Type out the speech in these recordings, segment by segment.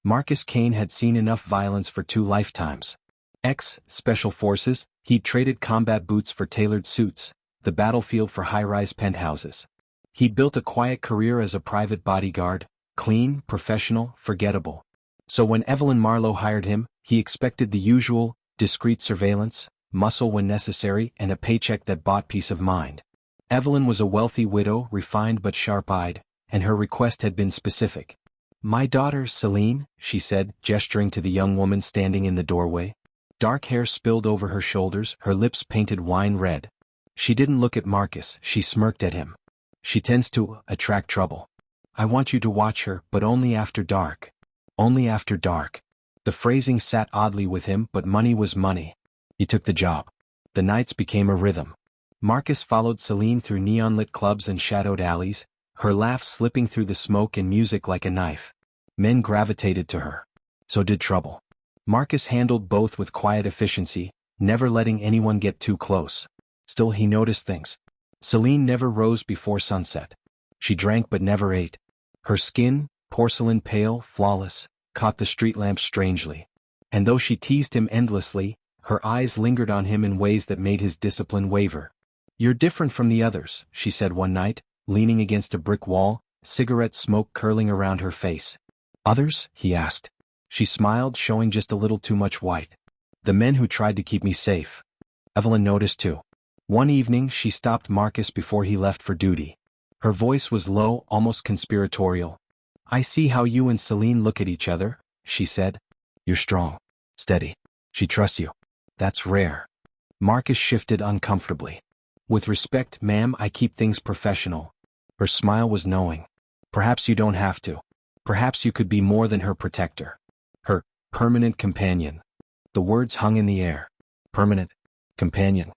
Marcus Kane had seen enough violence for 2 lifetimes. Special Forces, he'd traded combat boots for tailored suits, the battlefield for high-rise penthouses. He'd built a quiet career as a private bodyguard, clean, professional, forgettable. So when Evelyn Marlowe hired him, he expected the usual, discreet surveillance, muscle when necessary, and a paycheck that bought peace of mind. Evelyn was a wealthy widow, refined but sharp-eyed, and her request had been specific. "My daughter, Celine," she said, gesturing to the young woman standing in the doorway. Dark hair spilled over her shoulders, her lips painted wine red. She didn't look at Marcus, she smirked at him. "She tends to attract trouble. I want you to watch her, but only after dark. Only after dark." The phrasing sat oddly with him, but money was money. He took the job. The nights became a rhythm. Marcus followed Celine through neon-lit clubs and shadowed alleys, her laugh slipping through the smoke and music like a knife. Men gravitated to her. So did trouble. Marcus handled both with quiet efficiency, never letting anyone get too close. Still, he noticed things. Celine never rose before sunset. She drank but never ate. Her skin, porcelain pale, flawless, caught the street lamps strangely. And though she teased him endlessly, her eyes lingered on him in ways that made his discipline waver. "You're different from the others," she said one night, leaning against a brick wall, cigarette smoke curling around her face. "Others?" he asked. She smiled, showing just a little too much white. "The men who tried to keep me safe." Evelyn noticed too. One evening she stopped Marcus before he left for duty. Her voice was low, almost conspiratorial. "I see how you and Celine look at each other," she said. "You're strong. Steady. She trusts you. That's rare." Marcus shifted uncomfortably. "With respect, ma'am, I keep things professional." Her smile was knowing. "Perhaps you don't have to. Perhaps you could be more than her protector. Her permanent companion." The words hung in the air. Permanent companion.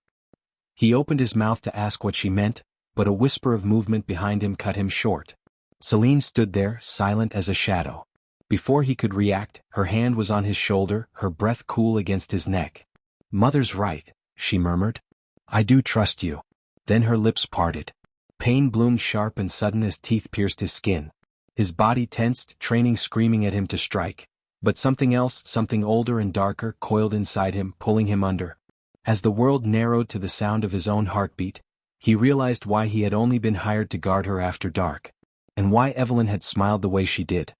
He opened his mouth to ask what she meant, but a whisper of movement behind him cut him short. Celine stood there, silent as a shadow. Before he could react, her hand was on his shoulder, her breath cool against his neck. "Mother's right," she murmured. "I do trust you." Then her lips parted. Pain bloomed sharp and sudden as teeth pierced his skin. His body tensed, training screaming at him to strike. But something else, something older and darker, coiled inside him, pulling him under. As the world narrowed to the sound of his own heartbeat, he realized why he had only been hired to guard her after dark. And why Evelyn had smiled the way she did.